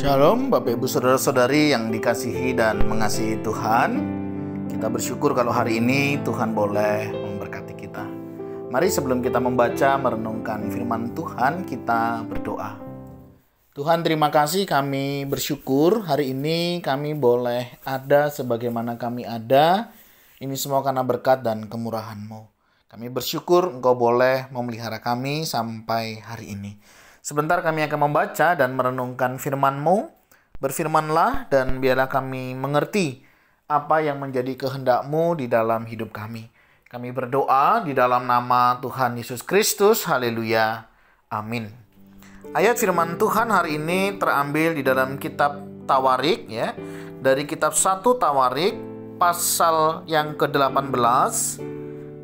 Shalom Bapak Ibu Saudara-saudari yang dikasihi dan mengasihi Tuhan. Kita bersyukur kalau hari ini Tuhan boleh memberkati kita. Mari sebelum kita membaca merenungkan firman Tuhan, kita berdoa. Tuhan, terima kasih, kami bersyukur hari ini kami boleh ada sebagaimana kami ada. Ini semua karena berkat dan kemurahan-Mu. Kami bersyukur Engkau boleh memelihara kami sampai hari ini. Sebentar kami akan membaca dan merenungkan firman-Mu. Berfirmanlah dan biarlah kami mengerti apa yang menjadi kehendak-Mu di dalam hidup kami. Kami berdoa di dalam nama Tuhan Yesus Kristus. Haleluya. Amin. Ayat firman Tuhan hari ini terambil di dalam kitab Tawarik, ya. Dari kitab 1 Tawarik pasal yang ke-18,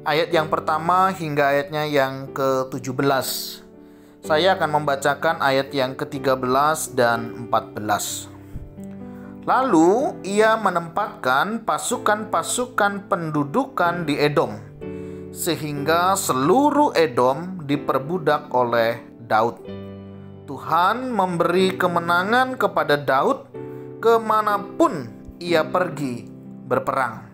ayat yang pertama hingga ayatnya yang ke-17. Saya akan membacakan ayat yang ke-13 dan 14. Lalu ia menempatkan pasukan-pasukan pendudukan di Edom, sehingga seluruh Edom diperbudak oleh Daud. Tuhan memberi kemenangan kepada Daud kemanapun ia pergi berperang.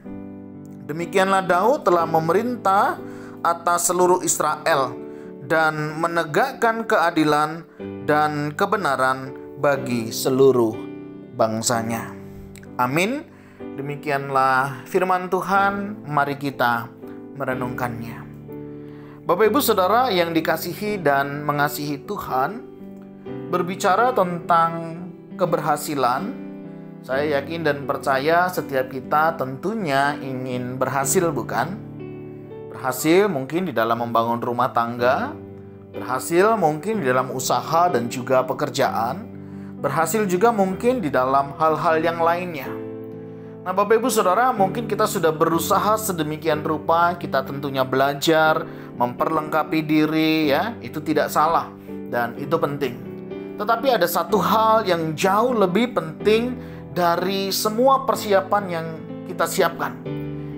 Demikianlah Daud telah memerintah atas seluruh Israel dan menegakkan keadilan dan kebenaran bagi seluruh bangsanya. Amin. Demikianlah firman Tuhan, mari kita merenungkannya. Bapak Ibu Saudara yang dikasihi dan mengasihi Tuhan, berbicara tentang keberhasilan, saya yakin dan percaya setiap kita tentunya ingin berhasil, bukan? Berhasil mungkin di dalam membangun rumah tangga, berhasil mungkin di dalam usaha dan juga pekerjaan, berhasil juga mungkin di dalam hal-hal yang lainnya. Nah, Bapak Ibu Saudara, mungkin kita sudah berusaha sedemikian rupa, kita tentunya belajar, memperlengkapi diri, ya, itu tidak salah dan itu penting. Tetapi ada satu hal yang jauh lebih penting dari semua persiapan yang kita siapkan,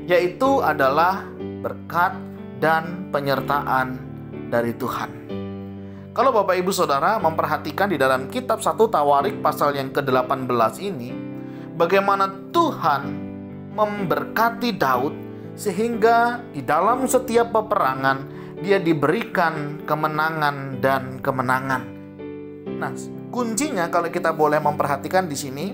yaitu adalah berkat dan penyertaan dari Tuhan. Kalau Bapak Ibu Saudara memperhatikan di dalam kitab 1 Tawarik pasal yang ke-18 ini, bagaimana Tuhan memberkati Daud sehingga di dalam setiap peperangan dia diberikan kemenangan dan kemenangan. Nah, kuncinya kalau kita boleh memperhatikan di sini,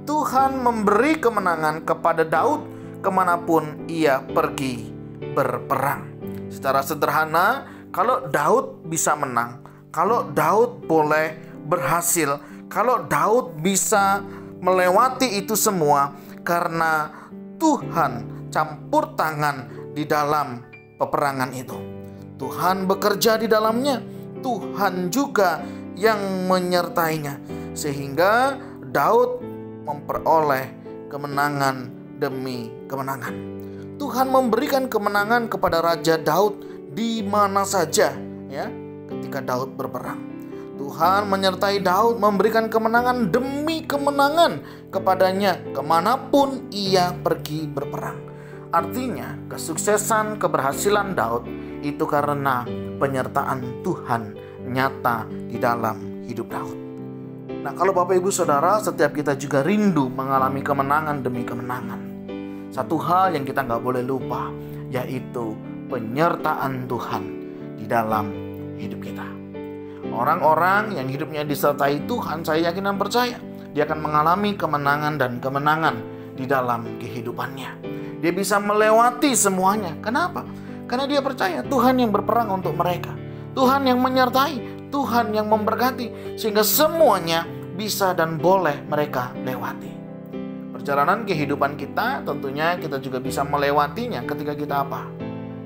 Tuhan memberi kemenangan kepada Daud kemanapun ia pergi berperang. Secara sederhana, kalau Daud bisa menang, kalau Daud boleh berhasil, kalau Daud bisa melewati itu semua karena Tuhan campur tangan di dalam peperangan itu. Tuhan bekerja di dalamnya, Tuhan juga yang menyertainya, sehingga Daud memperoleh kemenangan demi kemenangan. Tuhan memberikan kemenangan kepada Raja Daud di mana saja, ya, ketika Daud berperang. Tuhan menyertai Daud, memberikan kemenangan demi kemenangan kepadanya kemanapun ia pergi berperang. Artinya kesuksesan, keberhasilan Daud itu karena penyertaan Tuhan nyata di dalam hidup Daud. Nah, kalau Bapak Ibu Saudara, setiap kita juga rindu mengalami kemenangan demi kemenangan. Satu hal yang kita nggak boleh lupa, yaitu penyertaan Tuhan di dalam hidup kita. Orang-orang yang hidupnya disertai Tuhan, saya yakin dan percaya, dia akan mengalami kemenangan dan kemenangan di dalam kehidupannya. Dia bisa melewati semuanya. Kenapa? Karena dia percaya Tuhan yang berperang untuk mereka. Tuhan yang menyertai, Tuhan yang memberkati, sehingga semuanya bisa dan boleh mereka lewati. Perjalanan kehidupan kita tentunya kita juga bisa melewatinya ketika kita apa?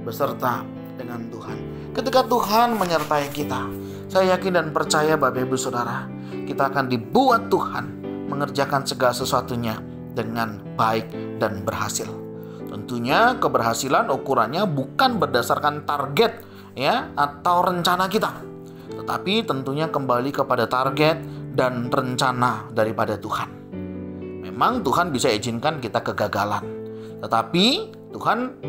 Beserta dengan Tuhan. Ketika Tuhan menyertai kita, saya yakin dan percaya Bapak Ibu Saudara, kita akan dibuat Tuhan mengerjakan segala sesuatunya dengan baik dan berhasil. Tentunya keberhasilan ukurannya bukan berdasarkan target, ya, atau rencana kita, tetapi tentunya kembali kepada target dan rencana daripada Tuhan. Memang Tuhan bisa izinkan kita kegagalan, tetapi Tuhan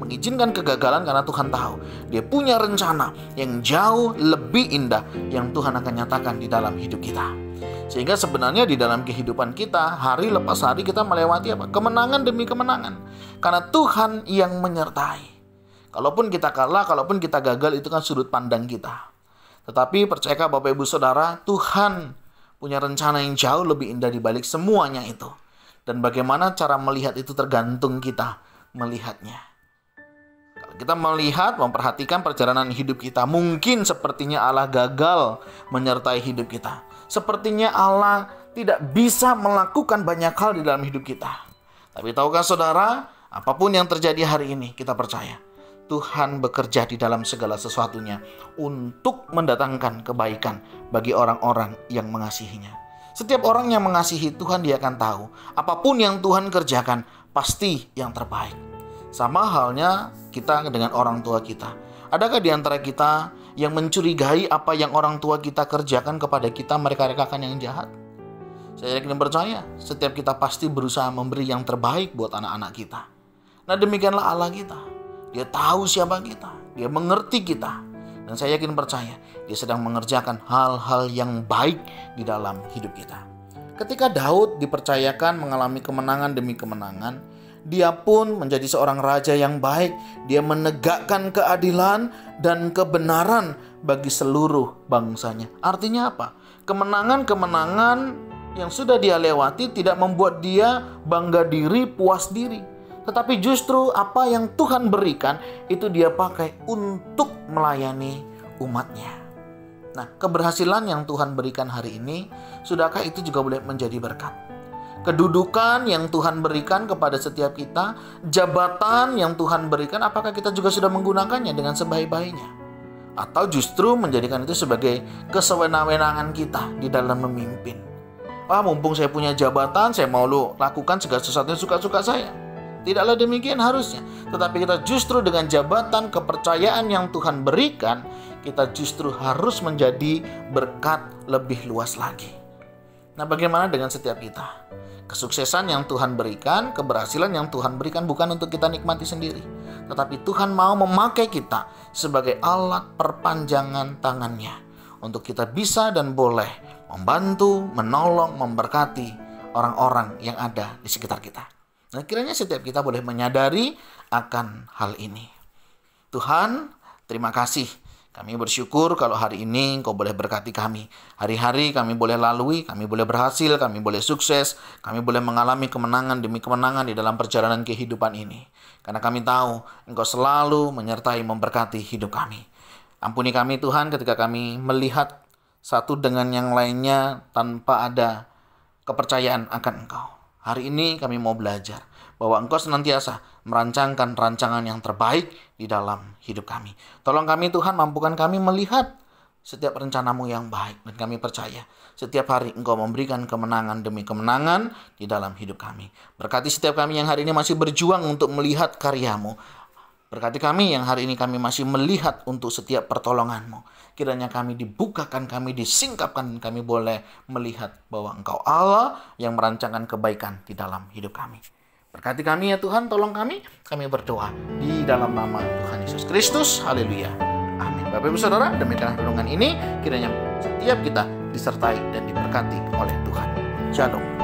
mengizinkan kegagalan karena Tuhan tahu Dia punya rencana yang jauh lebih indah yang Tuhan akan nyatakan di dalam hidup kita. Sehingga sebenarnya di dalam kehidupan kita, hari lepas hari kita melewati apa? Kemenangan demi kemenangan. Karena Tuhan yang menyertai. Kalaupun kita kalah, kalaupun kita gagal, itu kan sudut pandang kita. Tetapi percayakah Bapak Ibu Saudara, Tuhan punya rencana yang jauh lebih indah di balik semuanya itu. Dan bagaimana cara melihat itu tergantung kita melihatnya. Kalau kita melihat, memperhatikan perjalanan hidup kita, mungkin sepertinya Allah gagal menyertai hidup kita. Sepertinya Allah tidak bisa melakukan banyak hal di dalam hidup kita. Tapi tahukah saudara, apapun yang terjadi hari ini, kita percaya Tuhan bekerja di dalam segala sesuatunya untuk mendatangkan kebaikan bagi orang-orang yang mengasihinya. Setiap orang yang mengasihi Tuhan, dia akan tahu apapun yang Tuhan kerjakan pasti yang terbaik. Sama halnya kita dengan orang tua kita. Adakah di antara kita yang mencurigai apa yang orang tua kita kerjakan kepada kita, mereka akan yang jahat? Saya yakin percaya, setiap kita pasti berusaha memberi yang terbaik buat anak-anak kita. Nah, demikianlah Allah kita. Dia tahu siapa kita, dia mengerti kita. Dan saya yakin percaya, dia sedang mengerjakan hal-hal yang baik di dalam hidup kita. Ketika Daud dipercayakan mengalami kemenangan demi kemenangan, dia pun menjadi seorang raja yang baik. Dia menegakkan keadilan dan kebenaran bagi seluruh bangsanya. Artinya apa? Kemenangan-kemenangan yang sudah dia lewati tidak membuat dia bangga diri, puas diri. Tetapi justru apa yang Tuhan berikan itu dia pakai untuk melayani umatnya. Nah, keberhasilan yang Tuhan berikan hari ini, sudahkah itu juga boleh menjadi berkat? Kedudukan yang Tuhan berikan kepada setiap kita, jabatan yang Tuhan berikan, apakah kita juga sudah menggunakannya dengan sebaik-baiknya? Atau justru menjadikan itu sebagai kesewenang-wenangan kita di dalam memimpin? Mumpung saya punya jabatan, saya mau lakukan segala sesuatu yang suka-suka saya. Tidaklah demikian harusnya. Tetapi kita justru dengan jabatan kepercayaan yang Tuhan berikan, kita justru harus menjadi berkat lebih luas lagi. Nah, bagaimana dengan setiap kita? Kesuksesan yang Tuhan berikan, keberhasilan yang Tuhan berikan bukan untuk kita nikmati sendiri. Tetapi Tuhan mau memakai kita sebagai alat perpanjangan tangannya. Untuk kita bisa dan boleh membantu, menolong, memberkati orang-orang yang ada di sekitar kita. Nah, kiranya setiap kita boleh menyadari akan hal ini. Tuhan, terima kasih. Kami bersyukur kalau hari ini Engkau boleh berkati kami. Hari-hari kami boleh lalui, kami boleh berhasil, kami boleh sukses, kami boleh mengalami kemenangan demi kemenangan di dalam perjalanan kehidupan ini. Karena kami tahu Engkau selalu menyertai, memberkati hidup kami. Ampuni kami Tuhan ketika kami melihat satu dengan yang lainnya tanpa ada kepercayaan akan Engkau. Hari ini kami mau belajar bahwa Engkau senantiasa merancangkan rancangan yang terbaik di dalam hidup kami. Tolong kami Tuhan, mampukan kami melihat setiap rencana-Mu yang baik. Dan kami percaya setiap hari Engkau memberikan kemenangan demi kemenangan di dalam hidup kami. Berkati setiap kami yang hari ini masih berjuang untuk melihat karya-Mu. Berkati kami yang hari ini kami masih melihat untuk setiap pertolongan-Mu. Kiranya kami dibukakan, kami disingkapkan, kami boleh melihat bahwa Engkau Allah yang merancangkan kebaikan di dalam hidup kami. Berkati kami ya Tuhan, tolong kami berdoa di dalam nama Tuhan Yesus Kristus. Haleluya. Amin. Bapak Ibu Saudara, demikian renungan ini, kiranya setiap kita disertai dan diberkati oleh Tuhan. Shalom.